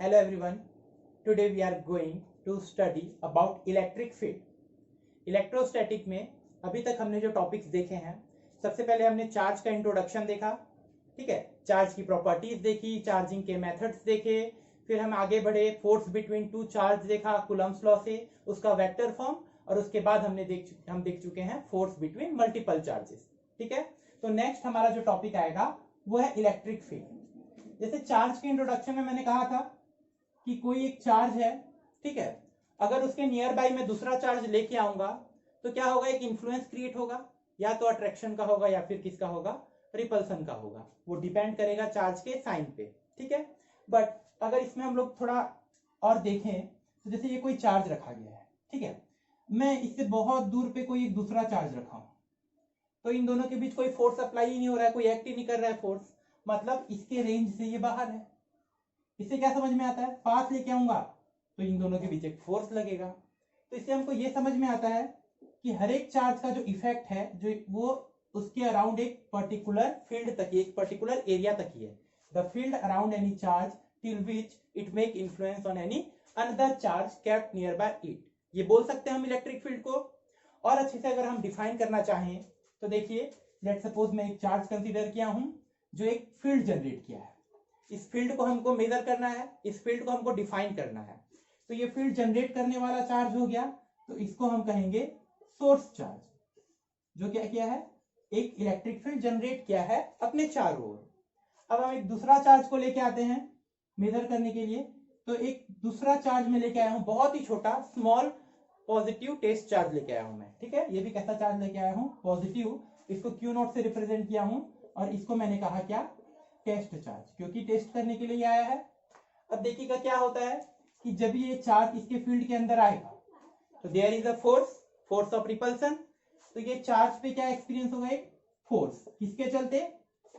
Hello everyone. Today we are going to study about electric field. Electrostatic में अभी तक हमने जो टॉपिक्स देखे हैं, सबसे पहले हमने चार्ज का इंट्रोडक्शन देखा, ठीक है, चार्ज की प्रॉपर्टीज देखी, चार्जिंग के मेथड्स देखे, फिर हम आगे बढ़े, फोर्स बिटवीन टू चार्ज देखा कूलम्ब्स लॉ से, उसका वेक्टर फॉर्म, और उसके बाद हम देख चुके हैं फोर्स बिटवीन मल्टीपल चार्जेस, ठीक है। तो नेक्स्ट हमारा जो टॉपिक आएगा वो है इलेक्ट्रिक फील्ड। जैसे चार्ज के इंट्रोडक्शन में मैंने कहा था कि कोई एक चार्ज है, ठीक है, अगर उसके नियर बाई में दूसरा चार्ज लेके आऊंगा तो क्या होगा, एक इन्फ्लुएंस क्रिएट होगा, या तो अट्रैक्शन का होगा या फिर किसका होगा, रिपल्सन का होगा, वो डिपेंड करेगा चार्ज के साइन पे, ठीक है। बट अगर इसमें हम लोग थोड़ा और देखें तो जैसे ये कोई चार्ज रखा गया है, ठीक है, मैं इससे बहुत दूर पे कोई एक दूसरा चार्ज रखा हूं, तो इन दोनों के बीच कोई फोर्स अप्लाई ही नहीं हो रहा है, कोई एक्ट ही नहीं कर रहा है फोर्स, मतलब इसके रेंज से ये बाहर है। इससे क्या समझ में आता है, पास लेके आऊंगा तो इन दोनों के बीच एक फोर्स लगेगा। तो इससे हमको ये समझ में आता है कि हर एक चार्ज का जो इफेक्ट है जो वो उसके अराउंड एक पर्टिकुलर फील्ड तक, एक पर्टिकुलर एरिया तक ही है। The field around any charge till which it make influence on any another charge kept near by it, ये बोल सकते हैं हम इलेक्ट्रिक फील्ड को। और अच्छे से अगर हम डिफाइन करना चाहें तो देखिए, लेट सपोज मैं एक चार्ज कंसीडर किया हूं जो एक फील्ड जनरेट किया है, इस फील्ड को हमको मेजर करना है, इस फील्ड को हमको डिफाइन करना है। तो ये फील्ड जनरेट करने वाला चार्ज हो गया, तो इसको हम कहेंगे सोर्स चार्ज, जो क्या किया है, एक इलेक्ट्रिक फील्ड जनरेट किया है अपने चारों ओर। अब हम एक दूसरा चार्ज को लेके आते हैं मेजर करने के लिए, तो एक दूसरा चार्ज में लेके आया हूं, बहुत ही छोटा स्मॉल पॉजिटिव टेस्ट चार्ज लेके आया हूं मैं, ठीक है, ये भी कैसा चार्ज लेके आया हूं, पॉजिटिव, इसको क्यू नॉट से रिप्रेजेंट किया हूं, और इसको मैंने कहा क्या, टेस्ट चार्ज, क्योंकि टेस्ट करने के लिए आया है। अब देखिएगा क्या होता है कि जब ये चार्ज इसके फील्ड के अंदर आएगा तो there is a force of repulsion, तो ये चार्ज पे क्या एक्सपीरियंस होगा, एक फोर्स, किसके चलते,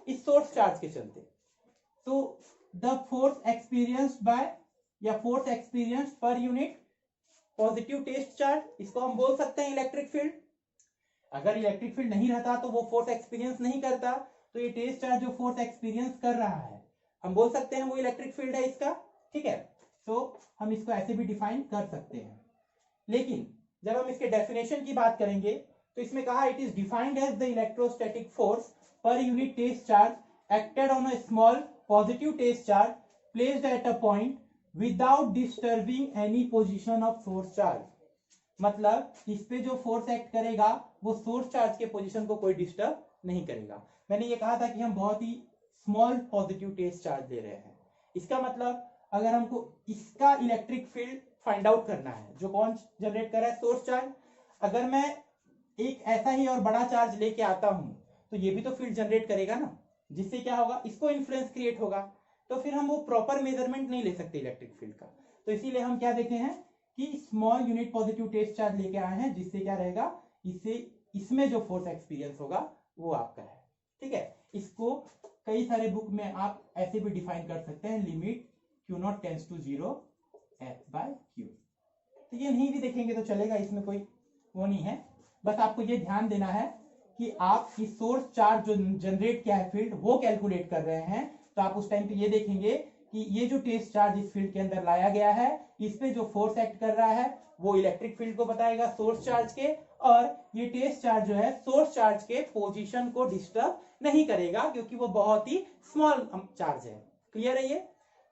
इस सोर्स चार्ज के चलते। तो द फोर्स एक्सपीरियंस्ड बाय, या force experience per unit positive test charge, इसको हम बोल सकते हैं इलेक्ट्रिक फील्ड। अगर इलेक्ट्रिक फील्ड नहीं रहता तो वो फोर्स एक्सपीरियंस नहीं करता, तो ये टेस्ट चार्ज जो फोर्स एक्सपीरियंस कर रहा है हम बोल सकते हैं वो इलेक्ट्रिक फील्ड है इसका, ठीक है। तो हम इसको ऐसे भी डिफाइन कर सकते हैं। लेकिन जब हम इसके डेफिनेशन की बात करेंगे तो इसमें कहा it is defined as the electrostatic force per unit test charge acted on a small positive test charge placed at a point without disturbing any position of source charge. मतलब इस पे जो फोर्स एक्ट करेगा वो source charge के position को कोई disturb नहीं करेगा। मैंने ये कहा था कि हम बहुत ही स्मॉल पॉजिटिव टेस्ट चार्ज ले रहे हैं, इसका मतलब अगर हमको इसका इलेक्ट्रिक फील्ड फाइंड आउट करना है, जो कौन जनरेट कर रहा है, सोर्स चार्ज, अगर मैं एक ऐसा ही और बड़ा चार्ज लेके आता हूं तो ये भी तो फील्ड जनरेट करेगा ना, जिससे क्या होगा, इसको इन्फ्लुएंस क्रिएट होगा, तो फिर हम वो प्रॉपर मेजरमेंट नहीं ले सकते इलेक्ट्रिक फील्ड का। तो इसीलिए हम क्या देखे हैं कि small unit positive test charge लेके आए हैं, जिससे क्या रहेगा, इससे इसमें जो फोर्स एक्सपीरियंस होगा वो आपका है, ठीक है। इसको कई सारे बुक में आप ऐसे भी डिफाइन कर सकते हैं, limit Q naught tends to 0 F by Q. तो ये नहीं भी देखेंगे तो चलेगा, इसमें कोई वो नहीं है, बस आपको ये ध्यान देना है कि आप इस सोर्स चार्ज जो जनरेट किया है फील्ड वो कैलकुलेट कर रहे हैं, तो आप उस टाइम पे ये देखेंगे कि ये जो टेस्ट चार्ज इस फील्ड के अंदर लाया गया है, इस पे जो फोर्स एक्ट कर रहा है वो इलेक्ट्रिक फील्ड को बताएगा सोर्स चार्ज के, और ये टेस्ट चार्ज जो है सोर्स चार्ज के पोजीशन को डिस्टर्ब नहीं करेगा, क्योंकि वो बहुत ही स्मॉल चार्ज है। क्लियर है ये?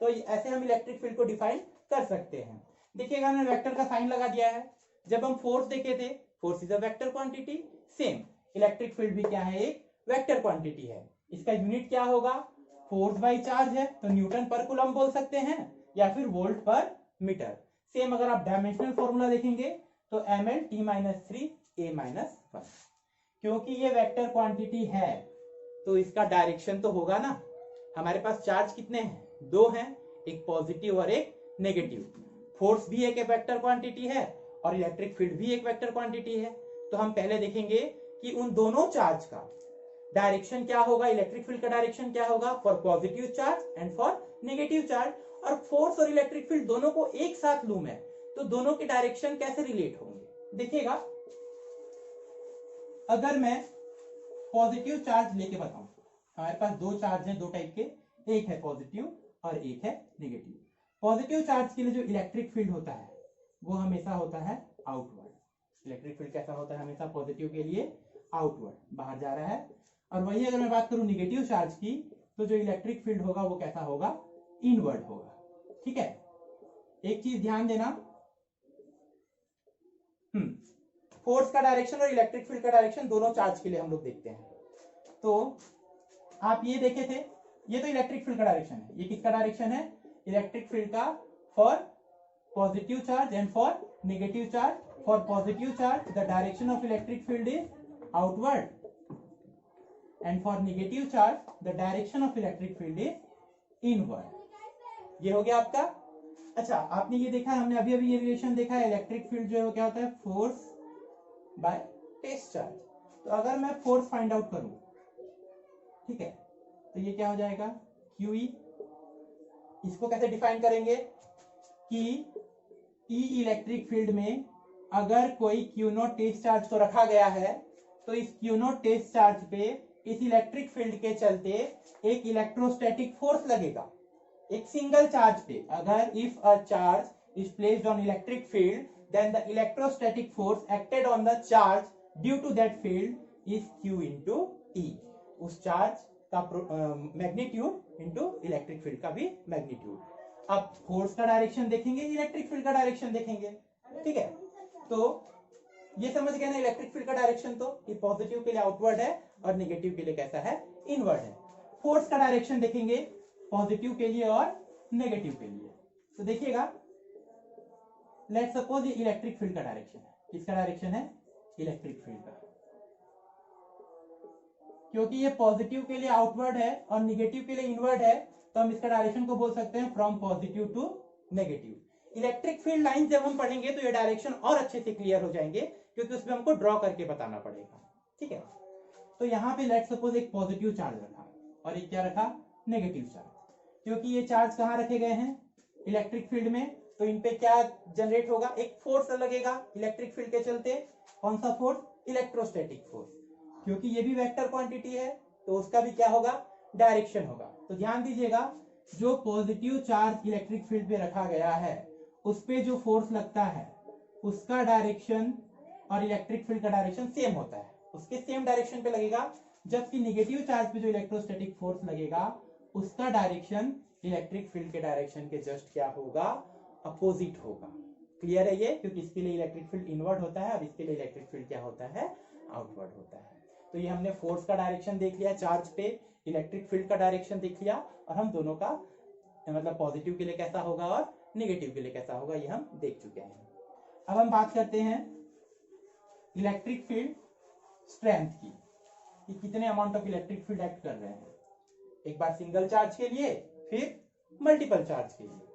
तो ऐसे हम इलेक्ट्रिक फील्ड को डिफाइन कर सकते हैं। देखिएगा मैंने वेक्टर का साइन लगा दिया है, जब हम फोर्स देखे थे, force is a vector quantity, same electric field भी क्या है, एक वेक्टर क्वांटिटी है। इसका यूनिट क्या होगा, फोर्स बाई चार्ज है तो न्यूटन पर कूलम बोल सकते हैं, या फिर वोल्ट पर मीटर। सेम अगर आप डायमेंशनल फॉर्मूला देखेंगे तो ml t - 3 a - 1, क्योंकि ये वेक्टर क्वांटिटी है तो इसका डायरेक्शन तो होगा ना। हमारे पास चार्ज कितने हैं, दो हैं, एक पॉजिटिव और एक नेगेटिव। फोर्स भी एक वेक्टर क्वांटिटी है और इलेक्ट्रिक फील्ड भी एक वेक्टर क्वांटिटी है। तो हम पहले देखेंगे कि उन दोनों चार्ज का डायरेक्शन क्या होगा, इलेक्ट्रिक फील्ड का डायरेक्शन क्या होगा for positive charge and for negative charge. और फोर्स और इलेक्ट्रिक फील्ड दोनों को एक साथ लूं मैं तो दोनों के डायरेक्शन कैसे रिलेट होंगे। देखिएगा, अगर मैं पॉजिटिव चार्ज लेके बताऊं, हमारे पास दो चार्ज हैं, दो टाइप के, एक है पॉजिटिव और एक है नेगेटिव। पॉजिटिव चार्ज के लिए जो इलेक्ट्रिक फील्ड होता है वो हमेशा होता है आउटवर्ड। इलेक्ट्रिक फील्ड कैसा होता है हमेशा पॉजिटिव के लिए आउटवर्ड, बाहर जा रहा है। और वही अगर मैं बात करूं निगेटिव चार्ज की, तो जो इलेक्ट्रिक फील्ड होगा वो कैसा होगा, इनवर्ड होगा। ठीक है, एक चीज ध्यान देना, फोर्स का डायरेक्शन और इलेक्ट्रिक फील्ड का डायरेक्शन दोनों चार्ज के लिए हम लोग देखते हैं। तो आप ये देखे थे, ये तो इलेक्ट्रिक फील्ड का डायरेक्शन है, ये किसका डायरेक्शन है, इलेक्ट्रिक फील्ड का, for positive charge and for negative charge. For positive charge the direction of electric field is outward and for negative charge the direction of electric field is inward. ये हो गया आपका। अच्छा, आपने ये देखा है, हमने अभी अभी ये रिलेशन देखा है, इलेक्ट्रिक फील्ड जो है वो क्या होता है, फोर्स बाय टेस्ट चार्ज। तो अगर मैं फोर्स फाइंड आउट करूं, ठीक है, तो ये क्या हो जाएगा, QE। इसको कैसे डिफाइन करेंगे कि ई इलेक्ट्रिक फील्ड में अगर कोई Q0 टेस्ट चार्ज को रखा गया है, तो इस Q0 टेस्ट चार्ज पे इस इलेक्ट्रिक फील्ड के चलते एक इलेक्ट्रोस्टैटिक फोर्स लगेगा, एक सिंगल चार्ज पे। अगर if a charge is placed on electric field, then the electrostatic force acted on the charge due to that field is Q into E। उस चार्ज का magnitude into electric field का भी magnitude. अब force का direction देखेंगे, electric field का direction देखेंगे। ठीक है, तो ये समझ गए ना इलेक्ट्रिक फील्ड का डायरेक्शन, तो कि पॉजिटिव के लिए आउटवर्ड है और नेगेटिव के लिए कैसा है, इनवर्ड है। फोर्स का डायरेक्शन देखेंगे पॉजिटिव के लिए और नेगेटिव के लिए। तो देखिएगा, लेट्स सपोज ये इलेक्ट्रिक फील्ड का डायरेक्शन है, किसका डायरेक्शन है, इलेक्ट्रिक फील्ड का। क्योंकि ये पॉजिटिव के लिए आउटवर्ड है और निगेटिव के लिए इनवर्ड है, तो हम इसका डायरेक्शन को बोल सकते हैं from positive to negative. Electric field line जब हम पढ़ेंगे तो ये डायरेक्शन और अच्छे से क्लियर हो जाएंगे, क्योंकि उसमें हमको ड्रॉ करके बताना पड़ेगा। ठीक है, तो यहाँ पे लेट्स सपोज एक पॉजिटिव चार्ज रखा और एक क्या रखा, नेगेटिव चार्ज। क्योंकि ये चार्ज कहाँ रखे गए हैं, इलेक्ट्रिक फील्ड में, तो इन पे क्या जनरेट होगा, एक फोर्स लगेगा इलेक्ट्रिक फील्ड के चलते। कौन सा फोर्स, इलेक्ट्रोस्टैटिक फोर्स। क्योंकि ये भी वेक्टर क्वांटिटी है तो उसका भी क्या होगा, डायरेक्शन होगा। तो ध्यान दीजिएगा, जो पॉजिटिव चार्ज इलेक्ट्रिक फील्ड पे रखा गया है उस पे जो फोर्स लगता है उसका डायरेक्शन और इलेक्ट्रिक फील्ड का डायरेक्शन सेम होता है, उसके सेम डायरेक्शन पे लगेगा। जबकि नेगेटिव चार्ज पे जो इलेक्ट्रोस्टैटिक फोर्स लगेगा उसका डायरेक्शन इलेक्ट्रिक फील्ड के डायरेक्शन के जस्ट क्या होगा, अपोजिट होगा। क्लियर है ये, क्योंकि इसके लिए इलेक्ट्रिक फील्ड इनवर्ड होता है और इसके लिए इलेक्ट्रिक फील्ड क्या होता है, आउटवर्ड होता है। तो ये हमने फोर्स का डायरेक्शन देख लिया चार्ज पे, इलेक्ट्रिक फील्ड का डायरेक्शन देख लिया, और हम दोनों का मतलब पॉजिटिव के लिए कैसा होगा और नेगेटिव के लिए कैसा होगा ये हम देख चुके हैं। अब हम बात करते हैं इलेक्ट्रिक फील्ड स्ट्रेंथ की, कि कितने amount of electric field act कर रहे हैं। एक बार सिंगल चार्ज के लिए, फिर मल्टीपल चार्ज के लिए।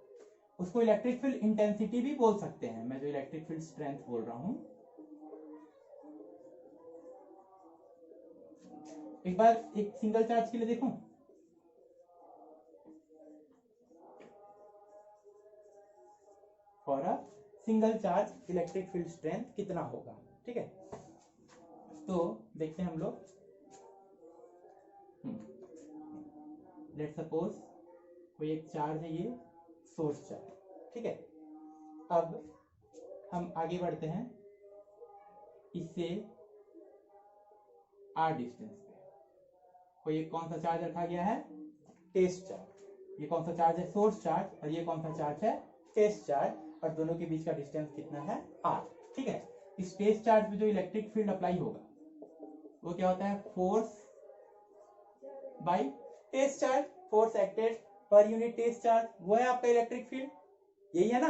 उसको इलेक्ट्रिक फील्ड इंटेंसिटी भी बोल सकते हैं, मैं जो इलेक्ट्रिक फील्ड स्ट्रेंथ बोल रहा हूं। एक बार एक सिंगल चार्ज के लिए देखूं, for a single charge electric field strength कितना होगा। ठीक है, तो देखते हैं हम लोग। लेट्स सपोज कोई एक चार्ज है, ये सोर्स चार्ज। ठीक है, अब हम आगे बढ़ते हैं इससे r डिस्टेंस पे। कोई एक कौन सा चार्ज रखा गया है, टेस्ट चार्ज। ये कौन सा चार्ज है, सोर्स चार्ज, और ये कौन सा चार्ज है, टेस्ट चार्ज, और दोनों के बीच का डिस्टेंस कितना है, r। ठीक है, इस टेस्ट चार्ज पे जो इलेक्ट्रिक फील्ड अप्लाई होगा वो क्या होता है, force by test charge. Force acted per unit test charge, वो है आपका इलेक्ट्रिक फील्ड, यही है ना।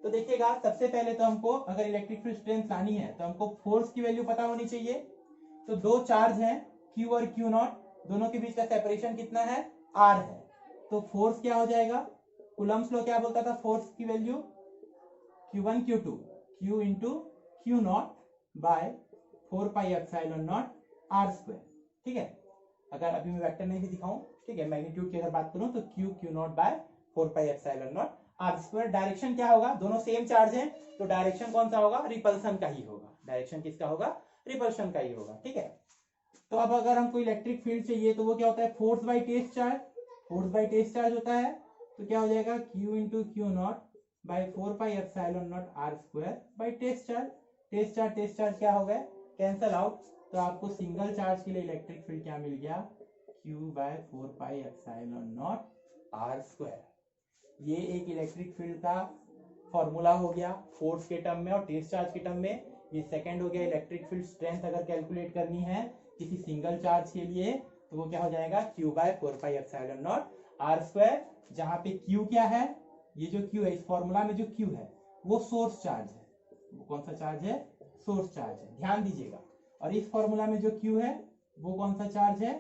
तो देखिएगा, सबसे पहले तो हमको अगर इलेक्ट्रिक फील्ड स्ट्रेंथ लानी है तो हमको फोर्स की वैल्यू पता होनी चाहिए। तो दो चार्ज हैं Q और Q0, दोनों के बीच का सेपरेशन कितना है, R है। तो फोर्स क्या हो जाएगा, कूलम्ब्स लॉ क्या बोलता था, फोर्स की value Q1 Q2 Q into Q0 bye 4πε0 r²। ठीक है, अगर अभी मैं वेक्टर नहीं भी दिखाऊं, ठीक है, मैग्नीट्यूड की अगर बात करूं तो Q0 बाय 4πε0 r²। डायरेक्शन क्या होगा, दोनों सेम चार्ज हैं तो डायरेक्शन कौन सा होगा, रिपल्सन का ही होगा। डायरेक्शन किसका होगा, रिपल्शन का ही होगा। ठीक है, तो अब अगर हमको इलेक्ट्रिक फील्ड चाहिए तो वो क्या होता है, force by test charge. Force by test charge होता है, तो क्या हो जाएगा Q into q naught by 4πε0 r square by test charge क्या हो गया, कैंसल आउट। तो आपको सिंगल चार्ज के लिए इलेक्ट्रिक फील्ड क्या मिल गया, Q बाय 4πε0 r स्क्वायर। ये एक इलेक्ट्रिक फील्ड का फॉर्मूला हो गया फोर्स के टर्म में और टेस्ट चार्ज के टर्म में। ये सेकंड हो गया इलेक्ट्रिक फील्ड स्ट्रेंथ अगर कैलकुलेट करनी है किसी सिंगल चार्ज के लिए तो वो क्या हो जाएगा Q बाय 4πε0 r स्क्वायर, जहां पे Q क्या है, ये जो Q है इस फॉर्मूला में जो Q है वो सोर्स चार्ज है। वो कौन सा चार्ज है, सोर्स चार्ज है, ध्यान दीजिएगा। और इस फॉर्मूला में जो Q है वो कौन सा चार्ज है,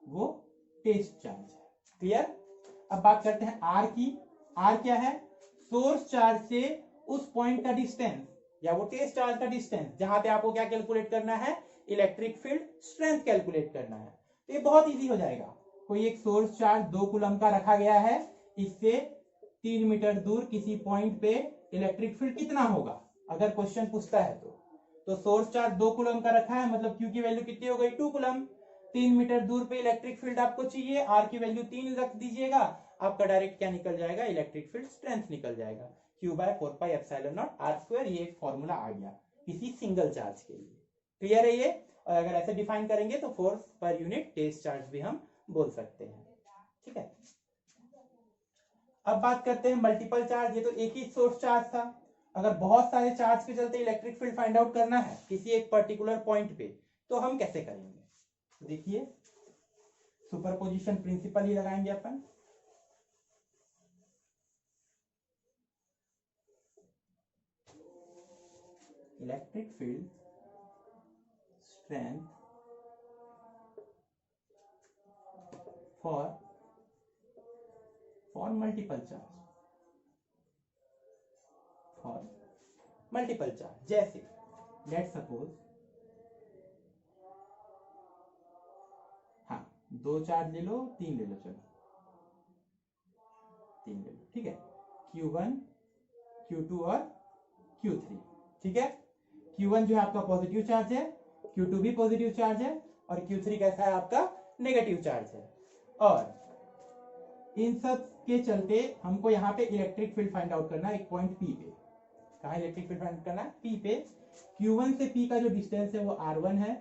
वो टेस्ट चार्ज है। क्लियर। अब बात करते हैं R की। R क्या है, सोर्स चार्ज से उस पॉइंट का डिस्टेंस या वो टेस्ट चार्ज का डिस्टेंस जहां पे आपको क्या कैलकुलेट करना है, इलेक्ट्रिक फील्ड स्ट्रेंथ कैलकुलेट करना है। तो ये बहुत इजी हो जाएगा। कोई एक सोर्स चार्ज 2 कूलम का रखा गया है, इससे 3 मीटर दूर किसी पॉइंट पे इलेक्ट्रिक फील्ड कितना होगा अगर क्वेश्चन पूछता है तो सोर्स चार्ज 2 कूलम का रखा है, मतलब Q की वैल्यू कितनी हो गई 2 कूलम। 3 मीटर दूर पे इलेक्ट्रिक फील्ड आपको चाहिए, R की वैल्यू 3 रख दीजिएगा, आपका डायरेक्ट क्या निकल जाएगा, इलेक्ट्रिक फील्ड स्ट्रेंथ निकल जाएगा Q बाय 4πε0 r स्क्वायर। ये एक फॉर्मूला आ गया किसी सिंगल चार्ज के लिए। क्लियर है ये। और अगर ऐसे डिफाइन करेंगे तो force per unit test charge भी हम बोल सकते हैं। ठीक है। अब बात करते हैं मल्टीपल चार्ज। ये तो एक ही सोर्स चार्ज था, अगर बहुत सारे चार्ज के चलते इलेक्ट्रिक फील्ड फाइंड आउट करना है किसी एक पर्टिकुलर पॉइंट पे तो हम कैसे करेंगे, देखिए सुपरपोजिशन प्रिंसिपल ही लगाएंगे अपन। Electric field strength for multiple charge, जैसे लेट सपोज, हाँ 2 चार्ज ले लो, 3 ले लो, चलो 3 ले लो, ठीक है, Q1 Q2 और Q3। ठीक है, Q1 जो है आपका पॉजिटिव चार्ज है, Q2 भी पॉजिटिव चार्ज है और Q3 कैसा है आपका नेगेटिव चार्ज है। और इन सब के चलते हमको यहाँ पे इलेक्ट्रिक फील्ड फाइंड आउट करना है एक पॉइंट P पे। कहाँ इलेक्ट्रिक फील्ड फाइंड करना है, P पे। Q1 से P का जो डिस्टेंस है वो R1 है,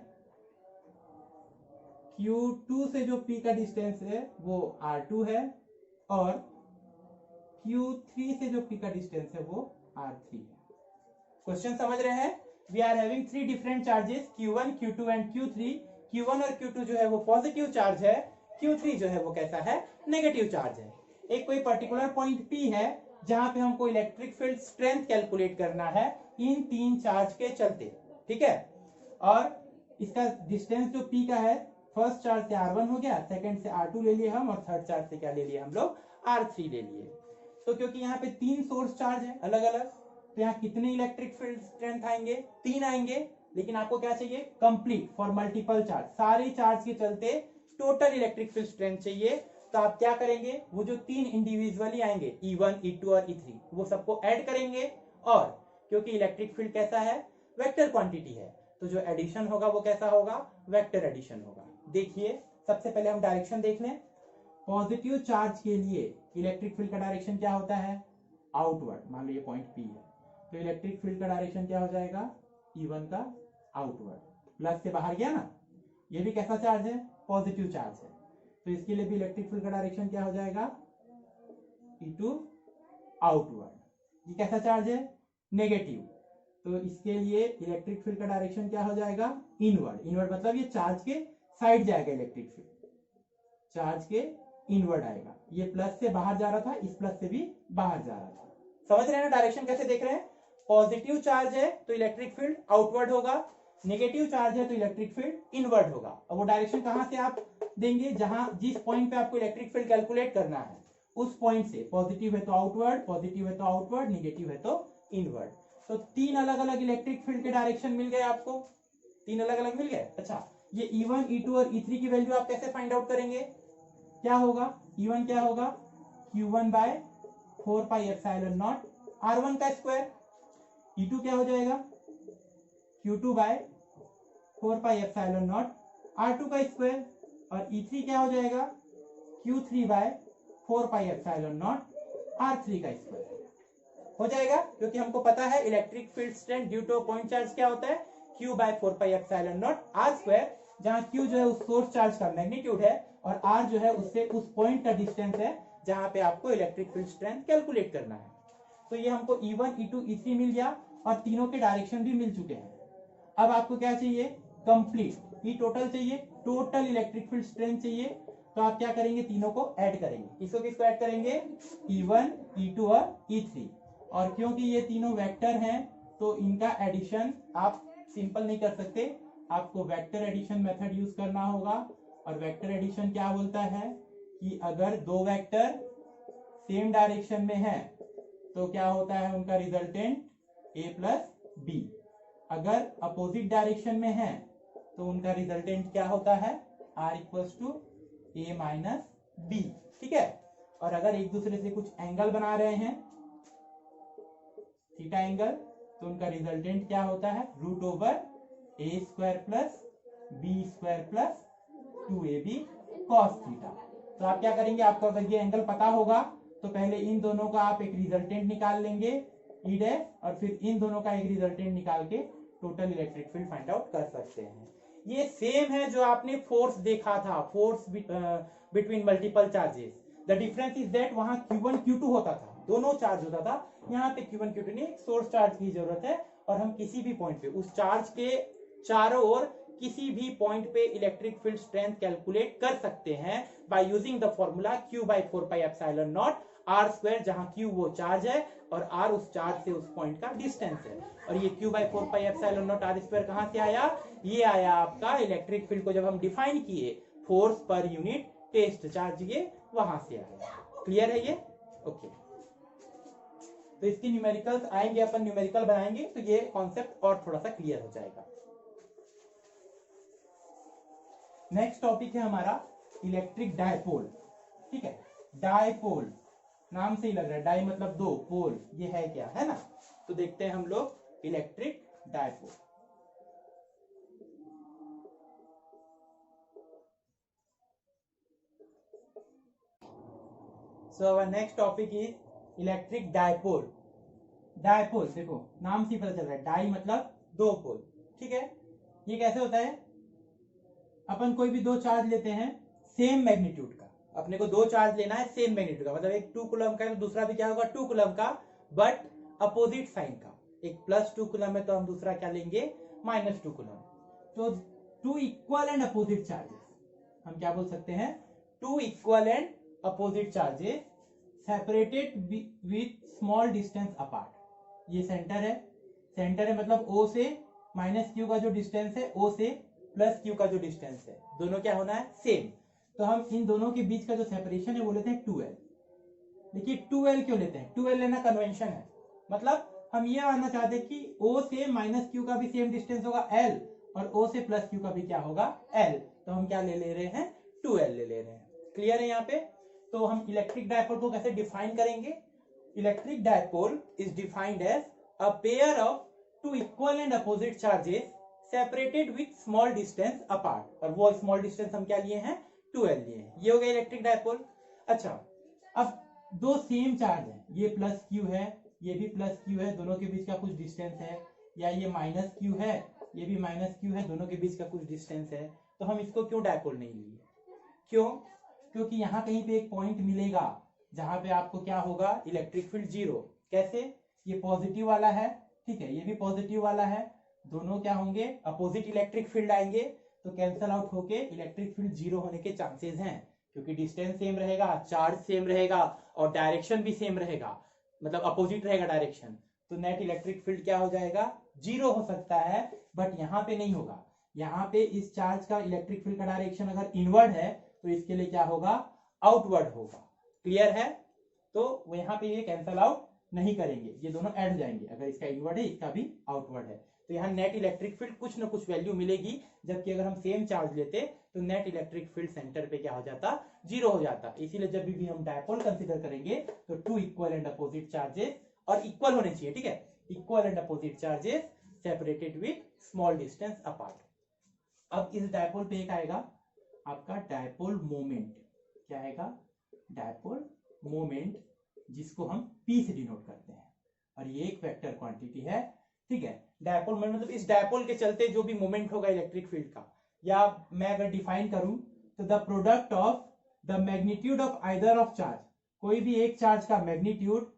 Q2 से जो P का डिस्टेंस है वो R2 है और Q3 से जो P का डिस्टेंस है वो R3 है। क्वेश्चन समझ रहे हैं। We are having 3 different charges Q1, Q2 and Q3। Q1 और Q2 जो है वो पॉजिटिव चार्ज है, Q3 जो है वो कैसा है, नेगेटिव चार्ज है। एक कोई पर्टिकुलर पॉइंट P है जहां पे हमको इलेक्ट्रिक फील्ड स्ट्रेंथ कैलकुलेट करना है इन 3 चार्ज के चलते। ठीक है, और इसका डिस्टेंस जो P का है, फर्स्ट चार्ज से R1 हो गया, सेकंड से R2 ले लिए हम और थर्ड चार्ज से क्या ले लिए हम लोग, R3 ले लिए। तो क्योंकि यहाँ पे 3 सोर्स चार्ज है अलग अलग, तो यहाँ कितने इलेक्ट्रिक फील्ड स्ट्रेंथ आएंगे, 3 आएंगे। लेकिन आपको क्या चाहिए, कंप्लीट फॉर मल्टीपल चार्ज, सारे चार्ज के चलते टोटल इलेक्ट्रिक फील्ड स्ट्रेंथ चाहिए। तो आप क्या करेंगे, वो जो 3 इंडिविजुअली आएंगे E1, E2 और E3 वो सबको ऐड करेंगे। और क्योंकि इलेक्ट्रिक फील्ड कैसा है, वेक्टर क्वांटिटी है, तो जो एडिशन होगा वो कैसा होगा, वेक्टर एडिशन होगा। देखिए सबसे पहले हम डायरेक्शन देख लें। पॉजिटिव चार्ज के लिए इलेक्ट्रिक फील्ड का डायरेक्शन क्या होता है, आउटवर्ड। मान लो ये पॉइंट P है तो इलेक्ट्रिक फील्ड का डायरेक्शन क्या हो जाएगा, E1 का आउटवर्ड, प्लस से बाहर गया ना, ये भी कैसा चार्ज है, पॉजिटिव चार्ज है, तो इसके लिए भी इलेक्ट्रिक फील्ड का डायरेक्शन क्या हो जाएगा, E2 आउटवर्ड। ये कैसा चार्ज है, नेगेटिव, तो इसके लिए इलेक्ट्रिक फील्ड का डायरेक्शन क्या हो जाएगा, इनवर्ड। इनवर्ड मतलब ये चार्ज के साइड जाएगा, इलेक्ट्रिक फील्ड चार्ज के इनवर्ड आएगा। ये प्लस से बाहर जा रहा था, इस प्लस से भी बाहर जा रहा था। समझ रहे हैं ना डायरेक्शन कैसे देख रहे हैं। पॉजिटिव चार्ज है तो इलेक्ट्रिक फील्ड आउटवर्ड होगा, नेगेटिव चार्ज है तो इलेक्ट्रिक फील्ड इनवर्ड होगा। अब वो डायरेक्शन कहां से आप देंगे, जहां जिस पॉइंट पे आपको इलेक्ट्रिक फील्ड कैलकुलेट करना है उस पॉइंट से। पॉजिटिव है तो आउटवर्ड, पॉजिटिव है तो आउटवर्ड, नेगेटिव है तो इनवर्ड। तो 3 अलग अलग इलेक्ट्रिक फील्ड के डायरेक्शन मिल गए आपको, 3 अलग अलग मिल गए। अच्छा, ये E1, E2 और E3 की वैल्यू आप कैसे फाइंड आउट करेंगे, क्या होगा, E1 क्या होगा, Q1 बाय 4πε0 R1 का स्क्वायर। E2 क्या हो जाएगा, Q2 बाय 4πε0 R2 का स्क्वायर। और E3 क्या हो जाएगा, Q3 बाय 4πε0 r3 का स्क्वायर हो जाएगा, क्योंकि हमको पता है electric field strength due two point charge क्या होता है, q बाय 4πε0 r स्क्वायर, जहां q जो है उस सोर्स चार्ज का मैग्नीट्यूड है और r जो है उससे उस पॉइंट का डिस्टेंस है जहां पे आपको इलेक्ट्रिक फील्ड स्ट्रेंथ कैलकुलेट करना है। तो ये हमको E1 E2 E3 मिल गया और तीनों के डायरेक्शन भी मिल चुके हैं। अब आपको क्या चाहिए, कंप्लीट ई टोटल चाहिए, टोटल इलेक्ट्रिक फील्ड स्ट्रेंथ चाहिए। तो आप क्या करेंगे, तीनों को ऐड करेंगे। किसको किसको ऐड करेंगे, E1 E2 और E3। और क्योंकि ये तीनों वेक्टर हैं तो इनका एडिशन आप सिंपल नहीं कर सकते, आपको वेक्टर एडिशन मेथड यूज करना होगा। और वेक्टर एडिशन क्या बोलता है कि अगर दो वेक्टर सेम डायरेक्शन में है तो क्या होता है उनका रिजल्टेंट a प्लस बी। अगर अपोजिट डायरेक्शन में है तो उनका रिजल्टेंट क्या होता है, r equals to a minus B. ठीक है। और अगर एक दूसरे से कुछ एंगल बना रहे हैं, थीटा एंगल, तो उनका रिजल्टेंट क्या होता है, root over a square plus B square plus 2ab cos theta. तो आप क्या करेंगे, आपको अगर ये एंगल पता होगा तो पहले इन दोनों का आप एक रिजल्टेंट निकाल लेंगे ई डैश, और फिर इन दोनों का एक रिजल्टेंट निकाल के total electric field find out कर सकते हैं। ये सेम है जो आपने फोर्स देखा था, force between multiple charges. The difference is that वहां Q1 Q2 होता था, दोनों चार्ज होता था। यहाँ पे Q1 Q2 नहीं, एक सोर्स चार्ज की जरूरत है और हम किसी भी पॉइंट पे उस चार्ज के चारों ओर किसी भी पॉइंट पे इलेक्ट्रिक फील्ड स्ट्रेंथ कैलकुलेट कर सकते हैं by using the formula q by 4πε0 r square, जहां q वो चार्ज है और r उस चार्ज से उस पॉइंट का डिस्टेंस है। और ये q by 4πε0 r स्क्वायर कहां से आया, ये आया आपका इलेक्ट्रिक फील्ड को जब हम डिफाइन किए force per unit test charge, ये वहां से आया। क्लियर है ये? ओके। तो इसकी न्यूमेरिकल्स आएंगे, अपन न्यूमेरिकल बनाएंगे तो ये कॉन्सेप्ट और थोड़ा सा क्लियर हो जाएगा। नेक्स्ट टॉपिक है हमारा इलेक्ट्रिक डायपोल। ठीक है, डायपोल नाम से ही लग रहा है, डाई मतलब दो, पोल ये है क्या, है ना। तो देखते हैं हम लोग electric dipole. So our next topic is electric dipole. Dipole देखो नाम से ही पता चल रहा है, डाई मतलब दो पोल। ठीक है, ये कैसे होता है, अपन कोई भी दो चार्ज लेते हैं सेम मैग्नीट्यूड का, अपने को दो चार्ज लेना है सेम मैग्नीट्यूड का, मतलब एक 2 कूलम का है तो दूसरा भी क्या होगा 2 कूलम का, बट अपोजिट साइन का। एक प्लस 2 कूलम है तो हम दूसरा क्या लेंगे, माइनस 2 कूलम। तो 2 इक्वल एंड अपोजिट चार्जेस, हम क्या बोल सकते हैं, 2 equal and opposite charges separated with small distance apart. ये सेंटर है, सेंटर है मतलब O से माइनस क्यू का जो डिस्टेंस है, O से प्लस क्यू का जो डिस्टेंस है, दोनों क्या होना है, सेम। तो हम इन दोनों के बीच का जो सेपरेशन है वो लेते हैं 2l। देखिए 2l क्यों लेते हैं, 2l लेना कन्वेंशन है, मतलब हम ये मानना चाहते हैं कि O से माइनस क्यू का भी सेम डिस्टेंस होगा l और O से प्लस क्यू का भी क्या होगा l। तो हम क्या ले रहे हैं, 2l ले रहे हैं। क्लियर है यहाँ पे? तो हम इलेक्ट्रिक डायपोल को कैसे डिफाइन करेंगे, electric dipole is defined as a pair of 2 equal and opposite charges separated with small distance apart. और वो स्मॉल डिस्टेंस हम क्या लिए हैं, 2l लिए हैं। ये हो गया इलेक्ट्रिक डायपोल। अच्छा, अब दो सेम चार्ज है, ये प्लस क्यू है, ये भी प्लस क्यू है, दोनों के बीच का कुछ डिस्टेंस है, या ये माइनस क्यू है, ये भी माइनस क्यू है, दोनों के बीच का कुछ डिस्टेंस है। तो हम इसको क्यों डायपोल नहीं लिए, क्यों, क्योंकि यहाँ कहीं पे एक पॉइंट मिलेगा जहां पे आपको क्या होगा, इलेक्ट्रिक फील्ड जीरो। कैसे, ये पॉजिटिव वाला है, ठीक है, ये भी पॉजिटिव वाला है, दोनों क्या होंगे, अपोजिट इलेक्ट्रिक फील्ड आएंगे, तो कैंसल आउट होके इलेक्ट्रिक फील्ड जीरो होने के चांसेस हैं, क्योंकि डिस्टेंस सेम रहेगा, चार्ज सेम रहेगा और डायरेक्शन भी सेम रहेगा, मतलब अपोजिट रहेगा डायरेक्शन। तो नेट इलेक्ट्रिक फील्ड क्या हो जाएगा, जीरो हो सकता है, बट यहाँ पे नहीं होगा। यहाँ पे इस चार्ज का इलेक्ट्रिक फील्ड का डायरेक्शन अगर इनवर्ड है तो इसके लिए क्या होगा, आउटवर्ड होगा। क्लियर है? तो यहाँ पे ये कैंसल आउट नहीं करेंगे, ये दोनों ऐड हो जाएंगे, अगर इसका इनवर्ड है इसका भी आउटवर्ड है, तो यहाँ नेट इलेक्ट्रिक फील्ड कुछ ना कुछ वैल्यू मिलेगी। जबकि अगर हम सेम चार्ज लेते तो नेट इलेक्ट्रिक फील्ड सेंटर पे क्या हो जाता, जीरो हो जाता। इसीलिए जब भी हम डायपोल कंसीडर करेंगे तो 2 इक्वल एंड अपोजिट चार्जेस, और इक्वल होने चाहिए, ठीक है, equal and opposite charges separated with small distance apart. अब इस डायपोल पे एक आएगा आपका डायपोल मोमेंट, क्या आएगा, डायपोल मोमेंट जिसको हम P से डिनोट करते हैं, और ये एक वेक्टर क्वांटिटी है, ठीक है। डायपोल मोमेंट मतलब इस डायपोल के चलते जो भी मोमेंट होगा इलेक्ट्रिक फील्ड का, या मैं अगर डिफाइन करूं तो the product of the magnitude of either of charge, कोई भी एक चार्ज का magnitude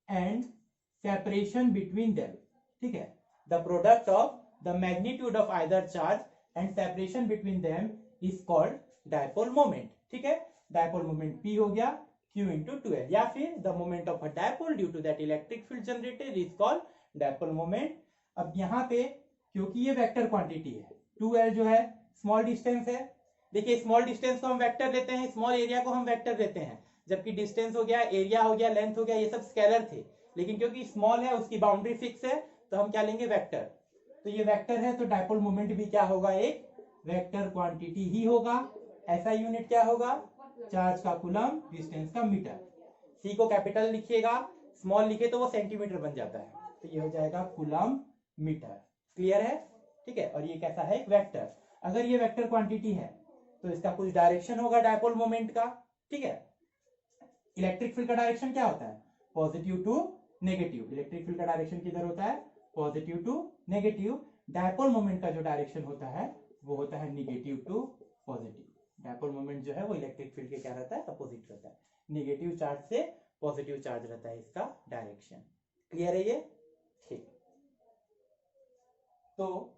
and separation between them, ठीक है। The product of the magnitude of either charge and separation between them is called dipole moment, ठीक है। Dipole moment P हो गया Q इंटू 2L, या फिर the moment of a dipole due to that electric field generated is called dipole moment. अब यहाँ पे क्योंकि ये वेक्टर क्वांटिटी है, 2L जो है स्मॉल डिस्टेंस है, देखिए स्मॉल डिस्टेंस को हम वेक्टर लेते हैं, स्मॉल एरिया को हम वेक्टर लेते हैं, जबकि डिस्टेंस हो गया, एरिया हो गया, लेंथ हो गया, ये सब स्केलर थे, लेकिन क्योंकि स्मॉल है उसकी बाउंड्री फिक्स है तो हम क्या लेंगे, वेक्टर। तो ये वेक्टर है तो डायपोल मोमेंट भी क्या होगा, एक वेक्टर क्वांटिटी ही होगा। ऐसा यूनिट क्या होगा, चार्ज का कूलम, डिस्टेंस का मीटर। सी को कैपिटल लिखिएगा, स्मॉल लिखे तो वो सेंटीमीटर बन जाता है, तो ये हो जाएगा कूलम मीटर। क्लियर है, ठीक है। और ये कैसा है, एक वेक्टर। अगर ये वेक्टर क्वांटिटी है तो इसका कुछ डायरेक्शन होगा डायपोल मोमेंट का, ठीक है। इलेक्ट्रिक फील्ड का डायरेक्शन क्या होता है, positive to negative. Electric field का डायरेक्शन किधर होता है, positive to negative. Dipole moment का जो डायरेक्शन होता है वो होता है negative to positive. Dipole moment जो है वो इलेक्ट्रिक फील्ड के क्या रहता है, अपोजिट रहता है। नेगेटिव चार्ज से पॉजिटिव चार्ज रहता है इसका डायरेक्शन। क्लियर है ये, ठीक। तो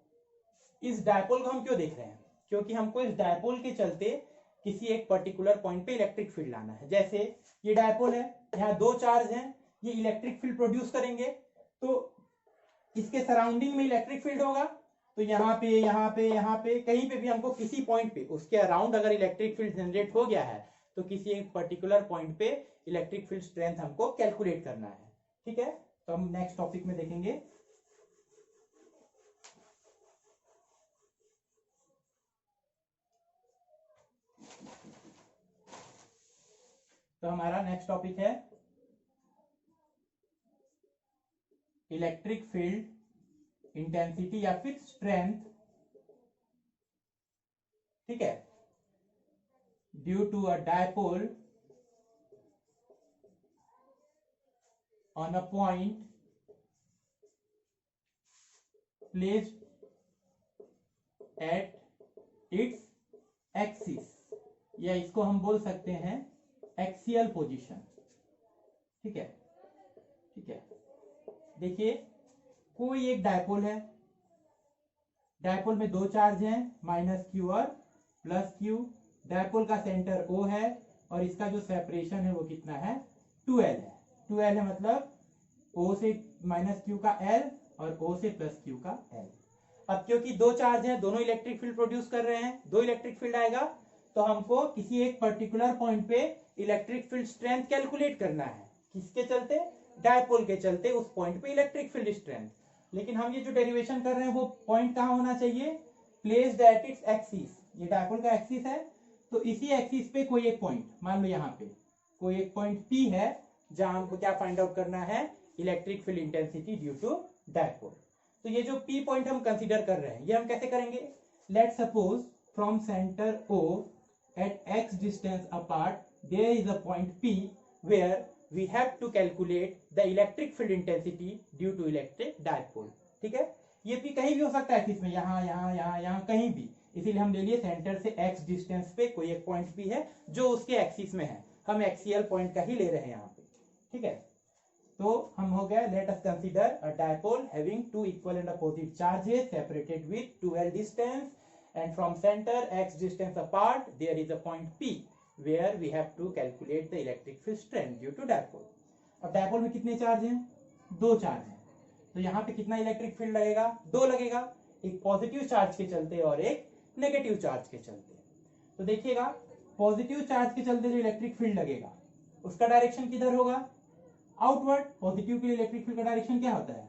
इस डायपोल को हम क्यों देख रहे हैं, क्योंकि हमको इस डायपोल के चलते किसी एक पर्टिकुलर पॉइंट पे इलेक्ट्रिक फील्ड लाना है। जैसे ये डायपोल है, यहाँ दो चार्ज हैं, ये इलेक्ट्रिक फील्ड प्रोड्यूस करेंगे, तो इसके सराउंडिंग में इलेक्ट्रिक फील्ड होगा, तो यहाँ पे यहाँ पे यहाँ पे कहीं पे भी हमको किसी पॉइंट पे उसके अराउंड अगर इलेक्ट्रिक फील्ड जनरेट हो गया है तो किसी एक पर्टिकुलर पॉइंट पे इलेक्ट्रिक फील्ड स्ट्रेंथ हमको कैलकुलेट करना है, ठीक है। तो हम नेक्स्ट टॉपिक में देखेंगे। तो हमारा नेक्स्ट टॉपिक है इलेक्ट्रिक फील्ड इंटेंसिटी या फिर स्ट्रेंथ, ठीक है, due to a dipole on a point placed at its axis, या इसको हम बोल सकते हैं एक्सियल पोजीशन, ठीक है, ठीक है। देखिए कोई एक डायपोल है, डायपोल में दो चार्ज हैं, माइनस क्यू और प्लस क्यू। डायपोल का सेंटर O है और इसका जो सेपरेशन है वो कितना है, 2L है। 2L है मतलब O से माइनस क्यू का L और O से प्लस क्यू का L। अब क्योंकि दो चार्ज हैं, दोनों इलेक्ट्रिक फील्ड प्रोड्यूस कर रहे हैं, दो इलेक्ट्रिक फील्ड आएगा, तो हमको किसी एक पर्टिकुलर पॉइंट पे इलेक्ट्रिक फील्ड स्ट्रेंथ कैलकुलेट करना है। किसके चलते, डायपोल के चलते उस पॉइंट पे इलेक्ट्रिक फील्ड स्ट्रेंथ। लेकिन हम ये जो डेरिवेशन कर रहे हैं वो पॉइंट कहाँ होना चाहिए, प्लेस्ड एट इट्स एक्सिस। ये डायपोल का एक्सिस है, तो इसी एक्सिस पे कोई एक पॉइंट, मान लो यहाँ पे कोई एक पॉइंट P है जहां हमको क्या फाइंड आउट करना है, electric field intensity due to dipole. तो ये जो P पॉइंट हम कंसीडर कर रहे हैं ये हम कैसे करेंगे, let suppose from centre O at x distance apart there is a point P where we have to calculate the electric field intensity due to electric dipole, ठीक है। ये P कहीं भी हो सकता है एक्सिस में, यहाँ यहाँ यहाँ यहाँ कहीं भी, इसीलिए हम ले लिए सेंटर से x डिस्टेंस पे कोई एक पॉइंट P है जो उसके एक्सिस में है, हम एक्सियल पॉइंट का ही ले रहे हैं यहाँ पे, ठीक है। तो हम हो गया, let us consider a dipole having two equal and opposite charges separated with 2L distance and from center x distance apart there is a point P where we have to calculate the electric field strength due to dipole। अब dipole में कितने charge हैं, दो charge हैं, तो यहाँ पे कितना इलेक्ट्रिक फील्ड लगेगा, दो लगेगा, एक पॉजिटिव चार्ज के चलते और एक नेगेटिव चार्ज के चलते। तो देखिएगा पॉजिटिव चार्ज के चलते जो इलेक्ट्रिक फील्ड लगेगा उसका डायरेक्शन किधर होगा, आउटवर्ड। पॉजिटिव के लिए इलेक्ट्रिक फील्ड का डायरेक्शन क्या होता है,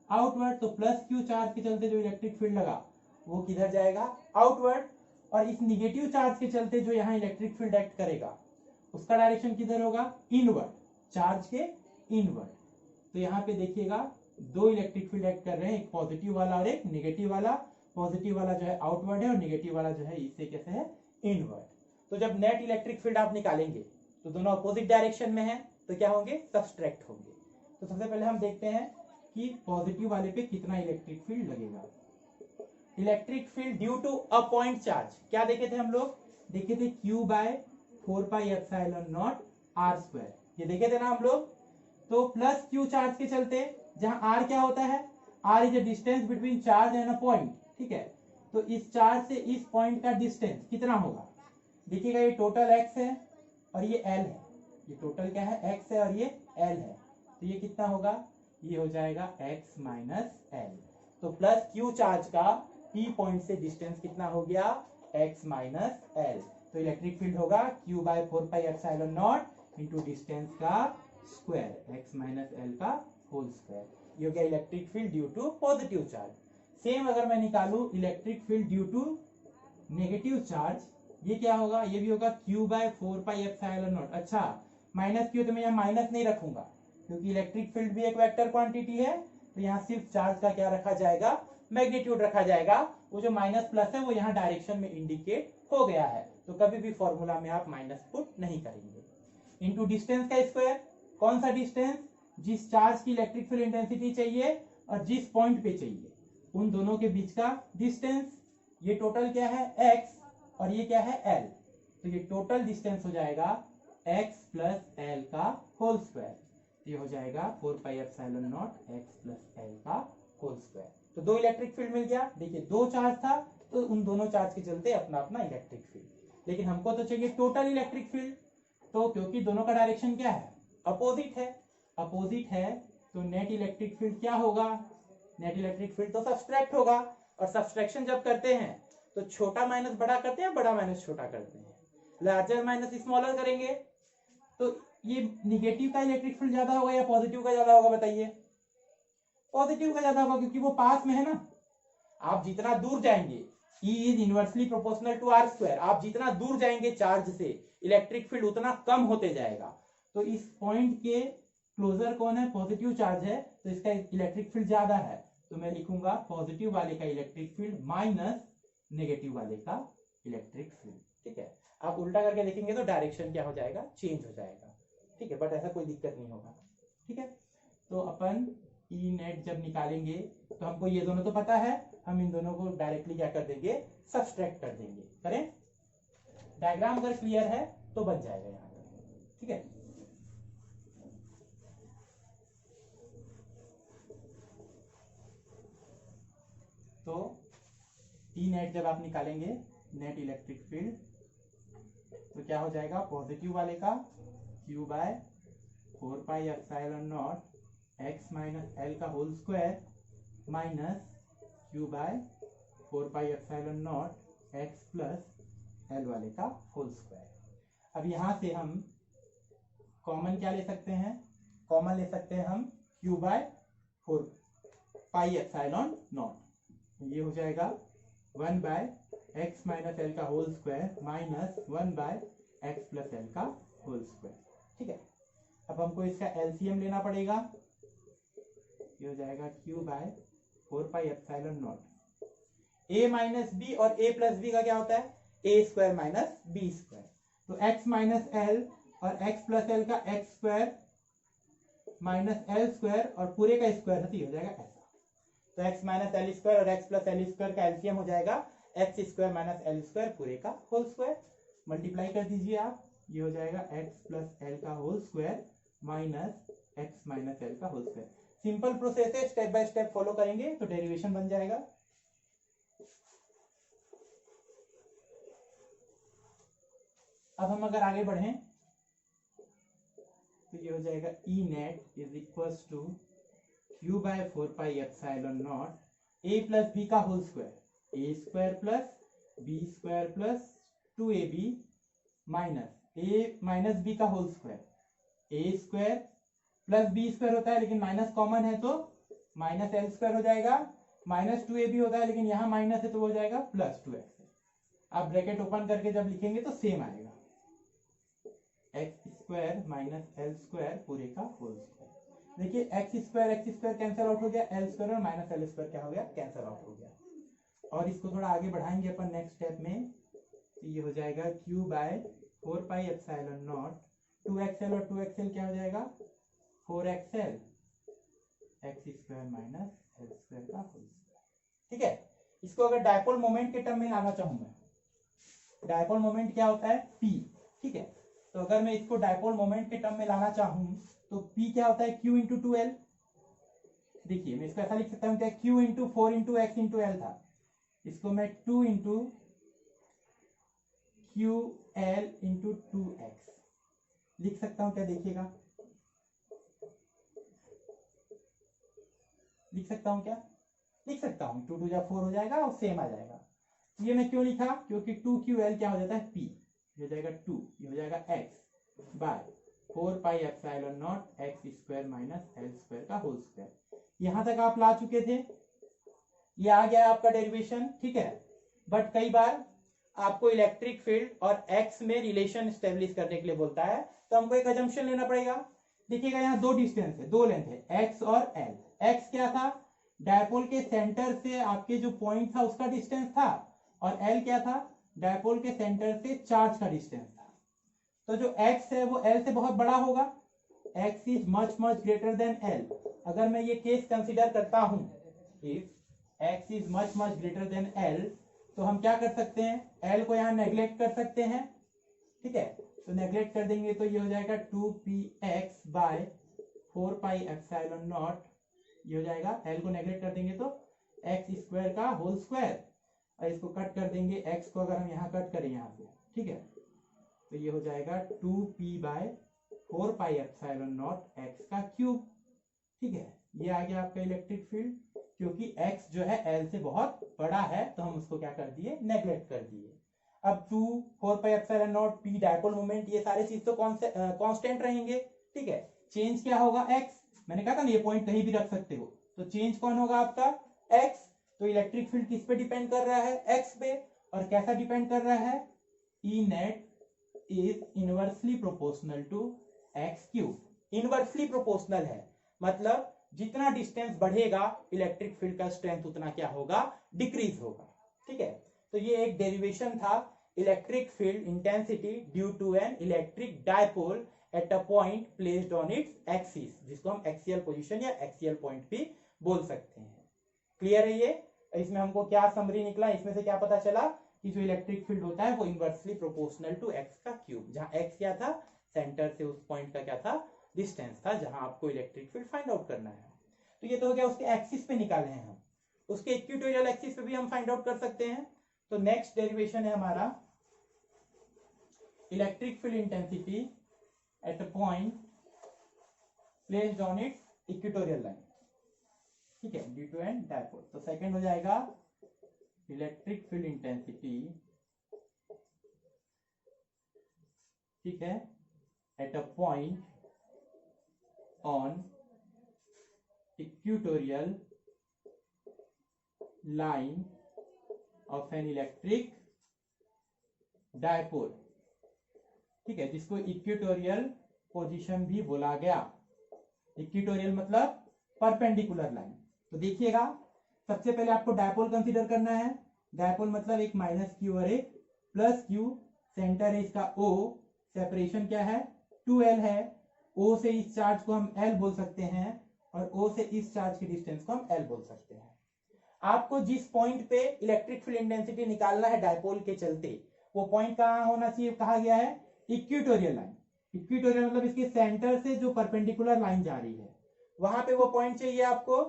आउटवर्ड। तो प्लस क्यू चार्ज के चलते जो इलेक्ट्रिक फील्ड लगा वो किधर जाएगा, आउटवर्ड। और इस निगेटिव चार्ज के चलते जो यहाँ इलेक्ट्रिक फील्ड एक्ट करेगा उसका डायरेक्शन किधर होगा, इनवर्ड, चार्ज के इनवर्ड। तो यहाँ पे देखिएगा दो इलेक्ट्रिक फील्ड एक्ट कर रहे हैं, एक पॉजिटिव वाला और एक नेगेटिव वाला। पॉजिटिव वाला जो है आउटवर्ड है और नेगेटिव वाला जो है इससे कैसे है, इनवर्ड। तो जब नेट इलेक्ट्रिक फील्ड आप निकालेंगे तो दोनों अपोजिट डायरेक्शन में है, तो क्या होंगे, सब्सट्रैक्ट होंगे। तो सबसे पहले हम देखते हैं कि पॉजिटिव वाले पे कितना इलेक्ट्रिक फील्ड लगेगा। Electric field due to a point charge, क्या देखे थे हम लोग, देखे थे Q बाय 4πε0 r², ये देखे थे ना हम लोग। तो प्लस Q चार्ज के चलते, जहां R क्या होता है, R is a distance between charge and a point, ठीक है। तो इस चार्ज से इस पॉइंट का डिस्टेंस कितना होगा, देखिएगा ये टोटल x है और ये L है, ये टोटल क्या है, x है और ये L है, तो ये कितना होगा, ये हो जाएगा x माइनस एल। तो प्लस Q चार्ज का P पॉइंट से डिस्टेंस कितना हो गया, x माइनस एल। तो इलेक्ट्रिक फील्ड होगा Q बाय 4πε0 इंटू डिस्टेंस का स्क्वायर, x माइनस एल का होल स्क्वायर, ये हो गया electric field due to positive charge. Same अगर मैं निकालू electric field due to negative charge, ये क्या होगा, ये भी होगा Q बाय 4πε0। अच्छा, माइनस Q तो मैं यहाँ माइनस नहीं रखूंगा क्योंकि इलेक्ट्रिक फील्ड भी एक वेक्टर क्वांटिटी है, तो यहाँ सिर्फ चार्ज का क्या रखा जाएगा, मैग्नीट्यूड रखा जाएगा। वो जो माइनस प्लस है वो यहाँ डायरेक्शन में इंडिकेट हो गया है, तो कभी भी फॉर्मूला में आप माइनस पुट नहीं करेंगे। इनटू डिस्टेंस का स्क्वायर, कौन सा डिस्टेंस, जिस चार्ज की इलेक्ट्रिक फील्ड इंटेंसिटी चाहिए और जिस पॉइंट पे चाहिए उन दोनों के बीच का डिस्टेंस। ये टोटल क्या है, x और ये क्या है, l, तो ये टोटल डिस्टेंस हो जाएगा x प्लस एल का होल स्क्वायर, ये हो जाएगा 4πε0 x प्लस एल का होल स्क्वायर। तो दो इलेक्ट्रिक फील्ड मिल गया। देखिए दो चार्ज था तो उन दोनों चार्ज के चलते अपना अपना इलेक्ट्रिक फील्ड, लेकिन हमको तो चाहिए टोटल इलेक्ट्रिक फील्ड। तो क्योंकि दोनों का डायरेक्शन क्या है, अपोजिट है, अपोजिट है, तो नेट इलेक्ट्रिक फील्ड क्या होगा, नेट इलेक्ट्रिक फील्ड तो सब्सट्रैक्ट होगा। और सब्सट्रैक्शन जब करते हैं तो छोटा माइनस बड़ा करते हैं, बड़ा माइनस छोटा करते हैं, लार्जर माइनस स्मॉलर करेंगे। तो ये निगेटिव का इलेक्ट्रिक फील्ड ज्यादा होगा या पॉजिटिव का ज्यादा होगा, बताइए। पॉजिटिव का ज्यादा होगा क्योंकि वो पास में है ना। आप जितना दूर जाएंगे, E is inversely proportional to r², आप जितना दूर जाएंगे चार्ज से इलेक्ट्रिक फील्ड उतना कम होते जाएगा। तो इस पॉइंट के क्लोजर कौन है, पॉजिटिव चार्ज है, तो इसका इलेक्ट्रिक फील्ड ज्यादा है, तो मैं लिखूंगा पॉजिटिव वाले का इलेक्ट्रिक फील्ड माइनस नेगेटिव वाले का इलेक्ट्रिक फील्ड, ठीक है। आप उल्टा करके देखेंगे तो डायरेक्शन क्या हो जाएगा, चेंज हो जाएगा, ठीक है, बट ऐसा कोई दिक्कत नहीं होगा, ठीक है। तो अपन ई नेट जब निकालेंगे तो हमको ये दोनों तो पता है, हम इन दोनों को डायरेक्टली क्या कर देंगे, सब्सट्रैक्ट कर देंगे। करें, डायग्राम अगर क्लियर है तो बन जाएगा यहाँ पर, ठीक है। तो ई नेट जब आप निकालेंगे, नेट इलेक्ट्रिक फील्ड, तो क्या हो जाएगा, पॉजिटिव वाले का Q by 4πε0 x minus L का whole square minus Q by 4πε0 x plus L वाले का होल स्क्वायर। अब यहां से हम कॉमन क्या ले सकते हैं, कॉमन ले सकते हैं हम Q बाय 4πε0, ये हो जाएगा 1 बाय x माइनस एल का whole square minus 1 by x plus L का होल स्क्वायर, ठीक है। अब हमको इसका एलसीएम लेना पड़ेगा, ये हो जाएगा Q by 4πε0। a minus B और a प्लस बी का क्या होता है, a square minus B square. तो x माइनस एल और x प्लस एल का x square minus L square और पूरे का स्क्वायर है, तो हो जाएगा ऐसा। तो x माइनस एल स्क्वायर और x प्लस एल स्क्वायर का एलसीएम हो जाएगा x square minus L square पूरे का होल स्क्वायर। मल्टीप्लाई कर दीजिए आप, ये हो जाएगा x प्लस एल का whole square minus x minus L का होल स्क्वायर। सिंपल प्रोसेस है, स्टेप बाय स्टेप फॉलो करेंगे तो डेरिवेशन बन जाएगा। अब हम अगर आगे बढ़ें तो ये हो जाएगा E net is equal to Q by 4πε0 a plus B का whole square, a square plus B square plus 2ab minus a minus B का whole square, a square plus B square होता है लेकिन माइनस कॉमन है तो minus L square हो जाएगा, minus 2ab होता है लेकिन यहाँ माइनस है तो हो जाएगा प्लस 2x। आप ब्रैकेट ओपन करके जब लिखेंगे तो सेम आएगा, x square minus L square पूरे का होल स्क्वायर। देखिए x स्क्वायर कैंसिल आउट हो गया, एल स्क्वायर और माइनस एल स्क्वायर क्या हो गया, कैंसिल आउट हो गया। और इसको थोड़ा आगे बढ़ाएंगे अपन नेक्स्ट स्टेप में, तो ये हो जाएगा Q बाय 4πε0 2xl और 2xl क्या हो जाएगा 4xl x square minus L square का होल स्क्वायर। ठीक है, इसको अगर डायपोल मोमेंट के टर्म में लाना चाहूं मैं, डायपोल मोमेंट क्या होता है P। ठीक है, तो अगर मैं इसको डायपोल मोमेंट के टर्म में लाना चाहूं तो P क्या होता है Q इंटू 2L। देखिए मैं इसको ऐसा लिख सकता हूँ क्या Q into 4 into x into L था, इसको मैं 2 into Q L into 2x लिख सकता हूँ क्या, देखिएगा लिख सकता हूँ क्या, लिख सकता हूँ 2 2 जा 4 हो जाएगा और सेम आ जाएगा। ये मैं क्यों लिखा, क्योंकि 2QL क्या हो जाता है P, ये हो जाएगा 2, ये हो जाएगा x by 4 pi epsilon naught x square minus L square का होल स्क्वायर। यहां तक आप ला चुके थे, ये आ गया आपका डेरिवेशन। ठीक है, बट कई बार आपको इलेक्ट्रिक फील्ड और एक्स में रिलेशन स्टेब्लिश करने के लिए बोलता है, तो हमको एक अजम्पशन लेना पड़ेगा। देखिएगा यहाँ दो डिस्टेंस है, दो लेंथ है एक्स और एल। एक्स क्या था, डायपोल के सेंटर से आपके जो पॉइंट था उसका डिस्टेंस था, और एल क्या था, डायपोल के सेंटर से चार्ज का डिस्टेंस था। तो जो एक्स है वो एल से बहुत बड़ा होगा, x is much much greater than L. अगर मैं ये केस कंसिडर करता हूं, if x is much much greater than L, तो हम क्या कर सकते हैं, एल को यहाँ नेग्लेक्ट कर सकते हैं। ठीक है, तो नेग्लेक्ट कर देंगे तो ये हो जाएगा 2px bye 4 pi epsilon not, ये हो जाएगा, एल को नेग्लेक्ट कर देंगे तो एक्स स्क्वायर का होल स्क्वायर, और इसको कट कर देंगे, एक्स को अगर हम यहाँ कट करें यहाँ से, ठीक है, तो ये हो जाएगा 2p by 4 pi epsilon naught x का क्यूब। ठीक है, ये आ गया आपका इलेक्ट्रिक फील्ड, क्योंकि x जो है l से बहुत बड़ा है तो हम उसको क्या कर दिए, नेग्लेक्ट कर दिए। अब 2 4 pi epsilon not p dipole moment, ये सारे चीज तो कांस्टेंट रहेंगे। ठीक है, चेंज क्या होगा x, मैंने कहा था ना ये पॉइंट कहीं भी रख सकते हो, तो चेंज कौन होगा आपका x। तो इलेक्ट्रिक फील्ड किस पे डिपेंड कर रहा है, x पे, और कैसा डिपेंड कर रहा है, E net is inversely proportional to x cube. Inversely proportional है, मतलब जितना डिस्टेंस बढ़ेगा इलेक्ट्रिक फील्ड का स्ट्रेंथ उतना क्या होगा, डिक्रीज होगा। ठीक है, तो ये एक डेरिवेशन था electric field intensity due to an electric dipole at a point placed on its axis, जिसको हम एक्सियल पोजीशन या एक्सियल पॉइंट भी बोल सकते हैं। क्लियर है ये, इसमें हमको क्या समरी निकला, इसमें से क्या पता चला कि जो इलेक्ट्रिक फील्ड होता है वो इनवर्सली प्रोपोर्शनल टू एक्स का क्यूब, जहां एक्स क्या था, सेंटर से उस पॉइंट का क्या था, डिस्टेंस था, जहां आपको इलेक्ट्रिक फील्ड फाइंड आउट करना है। तो ये तो हो गया उसके एक्सिस पे निकाले हैं हम, उसके इक्वेटोरियल एक्सिस पे भी हम फाइंड आउट कर सकते हैं। तो नेक्स्ट डेरिवेशन है हमारा electric field intensity at a point placed on it's equatorial line. ठीक है, ड्यू टू एन डायपोल। तो सेकंड हो जाएगा इलेक्ट्रिक फील्ड इंटेंसिटी, ठीक है, eight a point on equatorial line of N electric dipole. ठीक है, जिसको इक्वेटोरियल पोजीशन भी बोला गया। इक्वेटोरियल मतलब परपेंडिकुलर लाइन। तो देखिएगा, सबसे पहले आपको डायपोल कंसीडर करना है। डायपोल मतलब एक माइनस क्यू और एक प्लस क्यू, सेंटर है इसका O, सेपरेशन क्या है 2L है, O से इस चार्ज को हम L बोल सकते हैं, और O से इस चार्ज की डिस्टेंस को हम L बोल सकते हैं। आपको जिस पॉइंट पे इलेक्ट्रिक फील्ड इंटेंसिटी निकालना है डायपोल के चलते, वो पॉइंट कहाँ होना चाहिए, कहा गया है इक्वेटोरियल लाइन। इक्वेटोरियल मतलब इसके सेंटर से जो परपेंडिकुलर लाइन जा रही है वहां पे वो पॉइंट चाहिए आपको।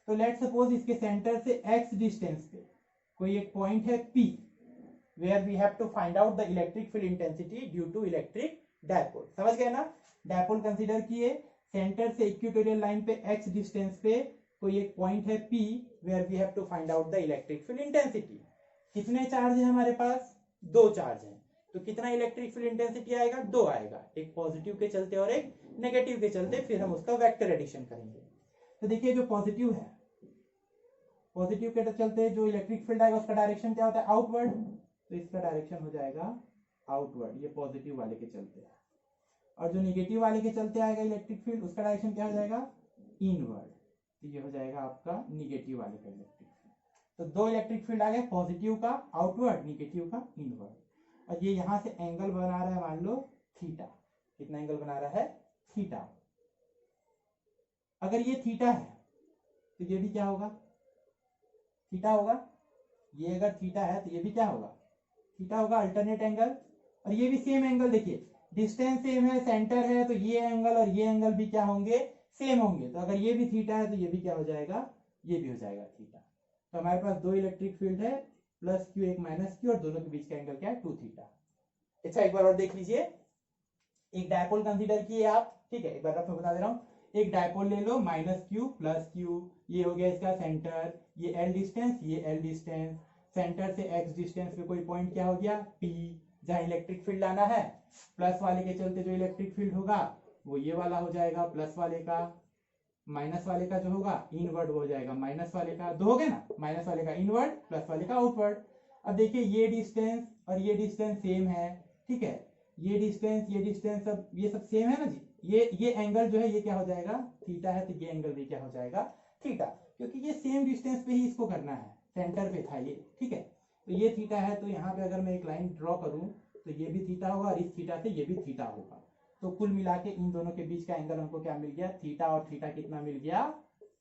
तो लेट सपोज इसके सेंटर से x डिस्टेंस पे कोई एक पॉइंट है P, where we have to find out the electric field intensity due to electric dipole. समझ गए ना, डायपोल कंसीडर किए, सेंटर से इक्वेटोरियल लाइन पे x डिस्टेंस पे कोई एक पॉइंट है P, where we have to find out the electric field intensity. कितने चार्ज है हमारे पास, दो चार्ज है, तो कितना इलेक्ट्रिक फील्ड इंटेंसिटी आएगा, दो आएगा, एक पॉजिटिव के चलते और एक नेगेटिव के चलते, फिर हम उसका वेक्टर एडिशन करेंगे। तो देखिए जो पॉजिटिव है, पॉजिटिव के चलते जो इलेक्ट्रिक फील्ड आएगा उसका डायरेक्शन क्या होता है, आउटवर्ड, तो इसका डायरेक्शन हो जाएगा आउटवर्ड, ये पॉजिटिव वाले के चलते। और जो निगेटिव वाले के चलते आएगा इलेक्ट्रिक फील्ड, उसका डायरेक्शन क्या हो जाएगा, इनवर्ड, तो ये हो जाएगा आपका निगेटिव वाले का इलेक्ट्रिक फील्ड। तो दो इलेक्ट्रिक फील्ड आ गए, पॉजिटिव का आउटवर्ड, निगेटिव का इनवर्ड। और ये यहां से एंगल बना रहा है मान लो थीटा, कितना एंगल बना रहा है, थीटा। अगर ये थीटा है तो ये भी क्या होगा, थीटा होगा। ये अगर थीटा है तो ये भी क्या होगा, थीटा होगा, अल्टरनेट एंगल। और ये भी सेम एंगल, देखिए डिस्टेंस सेम है, सेंटर है, तो ये एंगल और ये एंगल भी क्या होंगे, सेम होंगे। तो अगर ये भी थीटा है तो ये भी क्या हो जाएगा, ये भी हो जाएगा थीटा। तो हमारे पास दो इलेक्ट्रिक फील्ड है, प्लस क्यू एक माइनस क्यू, और दोनों के बीच का एंगल क्या है, 2 थीटा। अच्छा एक बार और देख लीजिए, एक डायपोल कंसीडर किए आप, ठीक है, एक बार मैं बता दे रहा हूँ। एक डायपोल ले लो, माइनस क्यू प्लस क्यू, ये हो गया इसका सेंटर, ये एल डिस्टेंस, ये एल डिस्टेंस, सेंटर से एक्स डिस्टेंस पे कोई पॉइंट क्या हो गया, पी, जहां इलेक्ट्रिक फील्ड आना है। प्लस वाले के चलते जो इलेक्ट्रिक फील्ड होगा वो ये वाला हो जाएगा प्लस वाले का, माइनस वाले का जो होगा इनवर्ड हो जाएगा माइनस वाले का, दो हो गए ना, माइनस वाले का इनवर्ड, प्लस वाले का आउटवर्ड। अब देखिए ये डिस्टेंस और ये डिस्टेंस सेम है, ठीक है, ये डिस्टेंस सब ये सब सेम है ना जी। ये एंगल जो है ये क्या हो जाएगा, थीटा है, तो ये एंगल भी क्या हो जाएगा, थीटा, क्योंकि ये सेम डिस्टेंस पे ही इसको करना है, सेंटर पे था ये, ठीक है। तो ये थीटा है, तो यहाँ पे अगर मैं एक लाइन ड्रॉ करूं तो ये भी थीटा होगा, और इस थीटा से ये भी थीटा होगा। तो कुल मिला के इन दोनों के बीच का एंगल हमको क्या मिल गया, थीटा और थीटा कितना मिल गया,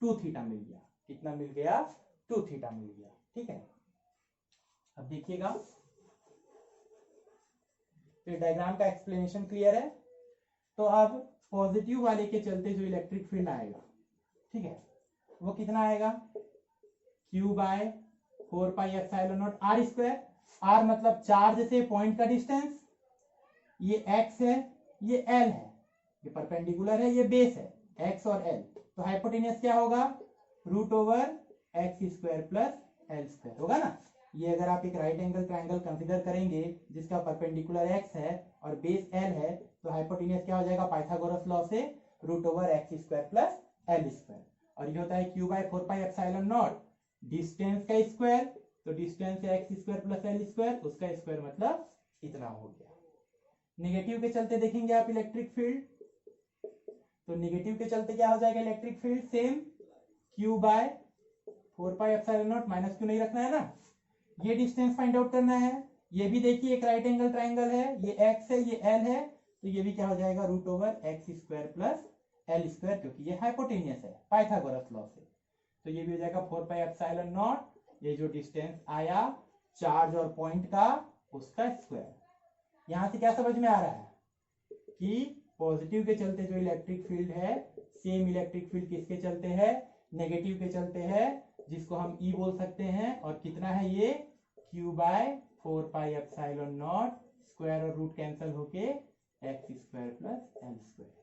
2 थीटा मिल गया। कितना मिल गया, 2 थीटा मिल गया, ठीक है। अब देखिएगा, तो डायग्राम का एक्सप्लेनेशन क्लियर है। तो अब पॉजिटिव वाले के चलते जो इलेक्ट्रिक फील्ड आएगा, ठीक है, वो कितना आएगा, Q by 4 pi epsilon naught R square. R मतलब चार्ज से पॉइंट का डिस्टेंस, ये x है, ये L है, ये परपेंडिकुलर है, ये बेस है, x और L। तो हाइपोटेनियस क्या होगा, root over x square plus L square होगा ना। ये अगर आप एक राइट एंगल ट्राइंगल कंसीडर करेंगे जिसका परपेंडिकुलर x है और बेस L है, तो हाइपोटेनियस क्या हो जाएगा, पाइथागोरस लॉ से root over x square plus L square. और ये होता है Q by 4 pi epsilon naught, distance का स्क्वायर, तो डिस्टेंस है x square plus L square, उसका स्क्वायर मतलब इतना हो गया। नेगेटिव के चलते देखेंगे आप इलेक्ट्रिक फील्ड, तो नेगेटिव के चलते क्या हो जाएगा electric field, same Q by 4 pi epsilon naught, minus Q नहीं रखना है ना। ये डिस्टेंस फाइंड आउट करना है, ये भी देखिए एक राइट एंगल ट्राइंगल है, ये x है, ये L है, तो ये भी क्या हो जाएगा, root over x square plus L square, क्योंकि ये हाइपोटेनियस है पाइथागोरस लॉ से। तो ये भी हो जाएगा 4 पाई एप्सिलॉन नॉट, ये जो डिस्टेंस आया चार्ज और पॉइंट का, उसका स्क्वायर। यहां से क्या समझ में आ रहा है कि पॉजिटिव के चलते जो इलेक्ट्रिक फील्ड है, सेम इलेक्ट्रिक फील्ड किसके चलते है, नेगेटिव के चलते है, जिसको हम E बोल सकते हैं। और कितना है ये, Q by 4 pi epsilon naught, square और रूट कैंसिल होके x square plus L square.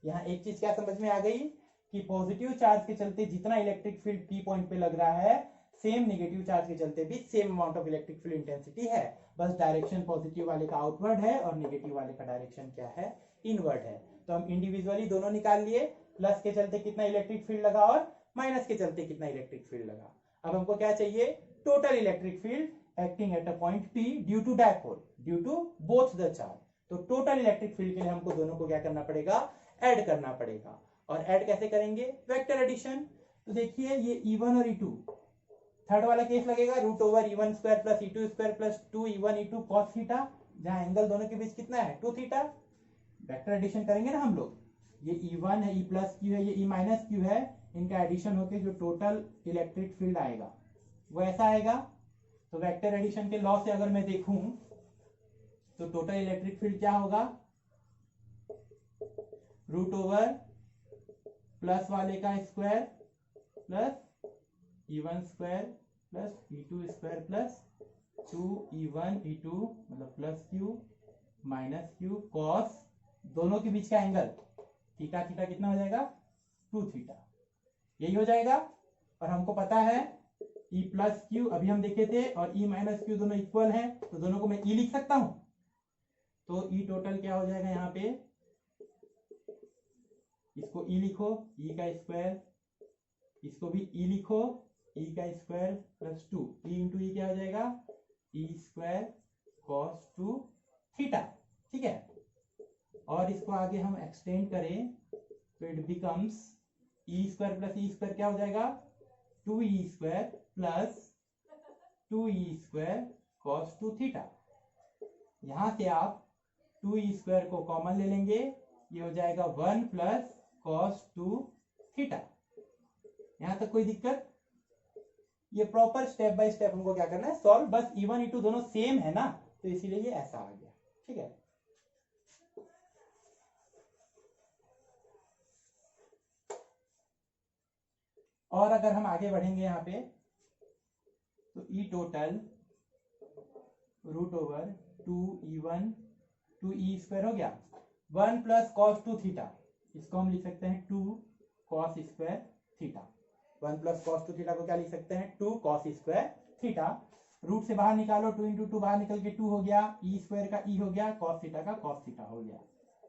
यहाँ एक चीज क्या समझ में आ गई कि पॉजिटिव चार्ज के चलते जितना इलेक्ट्रिक फील्ड P पॉइंट पे लग रहा है, सेम नेगेटिव चार्ज के चलते भी same amount of electric field intensity है, बस डायरेक्शन पॉजिटिव वाले का आउटवर्ड है और नेगेटिव वाले का डायरेक्शन क्या है, इनवर्ड है। तो हम इंडिविजुअली दोनों निकाल लिए, प्लस के चलते कितना इलेक्ट्रिक फील्ड लगा और माइनस के चलते कितना इलेक्ट्रिक फील्ड लगा। अब हमको क्या चाहिए, total electric field acting at a point P due to dipole, due to both the charge. तो टोटल इलेक्ट्रिक फील्ड के लिए हमको दोनों को क्या करना पड़ेगा, ऐड करना पड़ेगा। और ऐड कैसे करेंगे, वेक्टर एडिशन। तो देखिए ये E1 और E2, थर्ड वाला केस लगेगा root over E1 square plus E2 square plus 2 E1 E2 cos theta, जहां एंगल दोनों के बीच कितना है, 2 थीटा। वेक्टर एडिशन करेंगे ना हम लोग, ये E1 है, E प्लस क्यू है, ये E माइनस क्यू है, इनका एडिशन होकर जो टोटल इलेक्ट्रिक फील्ड आएगा वो ऐसा आएगा। तो वेक्टर एडिशन के लॉ से अगर मैं देखूं तो टोटल इलेक्ट्रिक फील्ड क्या होगा, रूट ओवर प्लस वाले का square plus E1 square plus E2 square plus 2E1 E2 मतलब plus Q minus Q cos, दोनों के बीच का एंगल थीटा, थीटा कितना हो जाएगा, 2 थीटा, यही हो जाएगा। और हमको पता है E प्लस क्यू अभी हम देखे थे और E माइनस क्यू दोनों इक्वल हैं, तो दोनों को मैं E लिख सकता हूं। तो E टोटल क्या हो जाएगा, यहाँ पे इसको E लिखो, E का स्क्वायर, इसको भी E लिखो, E का square plus 2, E into E क्या हो जाएगा, E स्क्वायर कॉस 2 थीटा, ठीक है। और इसको आगे हम एक्सटेंड करें तो it becomes E square plus E square क्या हो जाएगा, 2E square plus 2E square cos 2 theta. यहां से आप 2e² को कॉमन ले लेंगे, ये हो जाएगा 1 प्लस cos 2 थीटा। यहां तक कोई दिक्कत? ये प्रॉपर स्टेप बाय स्टेप हमको क्या करना है, सॉल्व। बस E1 E2 दोनों सेम है ना, तो इसीलिए ये ऐसा आ गया। ठीक है, और अगर हम आगे बढ़ेंगे यहाँ पे तो ई total root over 2e1 2e² हो गया 1 प्लस cos 2 थीटा। इसको हम लिख सकते हैं 2 cos² theta. 1 plus cos 2 theta को क्या लिख सकते हैं, 2 cos² थीटा। रूट से बाहर निकालो, 2 इंटू 2 बाहर निकल के 2 हो गया, e² का e हो गया, cos थीटा का cos थीटा हो गया।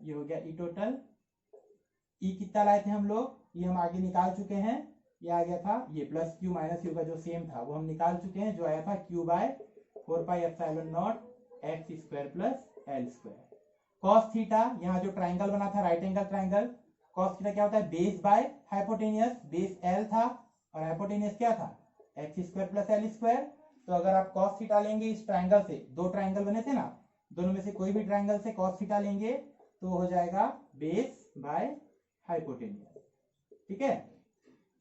ये हो गया ई टोटल। ई कितना लाए थे हम लोग, ये हम आगे निकाल चुके हैं। ये आ गया था ये प्लस क्यू माइनस क्यू का जो सेम था वो हम निकाल चुके हैं, जो आया था q by 4πε0 x² plus l²। cos theta, यहाँ जो ट्राइंगल बना था right angle triangle, cos theta क्या होता है, base by hypotenuse. Base l था और हाइपोटेनियस क्या था, x² प्लस l²। तो अगर आप cos थीटा लेंगे इस ट्राइंगल से, दो ट्राइंगल बने थे ना, दोनों में से कोई भी ट्राइंगल से cos थीटा लेंगे तो हो जाएगा बेस बाय हाइपोटेनियस। ठीक है,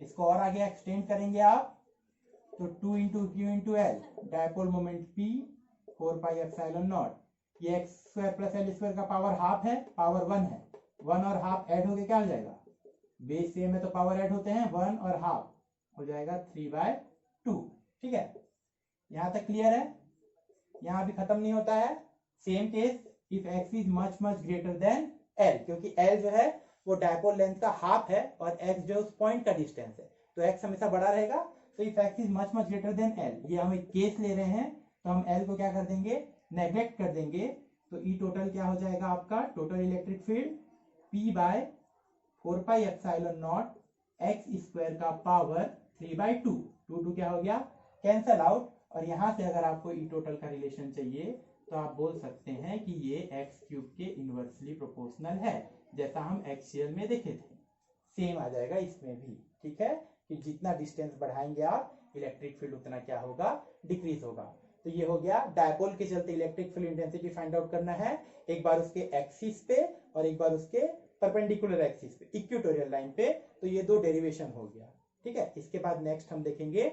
इसको और आगे एक्सटेंड करेंगे आप तो 2 into Q into L, dipole moment P 4πε0। ये x² प्लस l² का पावर हाफ है, पावर 1 है, 1 और हाफ ऐड होके क्या हो जाएगा, बेस सेम है तो पावर ऐड होते हैं, 1 और हाफ हो जाएगा 3/2। ठीक है, यहां तक क्लियर है? यहां भी खत्म नहीं होता है। Same case if x is much much greater than l, क्योंकि l जो है वो डायपोल लेंथ का हाफ है और x जो उस पॉइंट का डिस्टेंस है, तो x हमेशा बड़ा रहेगा। तो if x is much much greater than l, ये हम एक केस ले रहे हैं तो हम l को क्या कर देंगे, नेग्लेक्ट कर देंगे। तो ई टोटल क्या हो जाएगा आपका, total electric field P by 4πε0 x² का पावर 3/2। 2 क्या हो गया, कैंसल आउट। और यहां से अगर आपको ई टोटल का रिलेशन चाहिए तो आप बोल सकते हैं कि ये x³ के इनवर्सली प्रोपोर्शनल है, जैसा हम एक्सियल में देखे थे। सेम आ जाएगा इसमें भी। ठीक है, कि जितना डिस्टेंस बढ़ाएंगे आप इलेक्ट्रिक फील्ड उतना क्या होगा, डिक्रीज होगा। तो ये हो गया डायपोल के चलते electric field intensity find out करना है, एक बार उसके एक्सिस पे और एक बार उसके परपेंडिकुलर एक्सिस पे, इक्वेटोरियल लाइन पे। तो ये दो डेरिवेशन हो गया। ठीक है, इसके बाद नेक्स्ट हम देखेंगे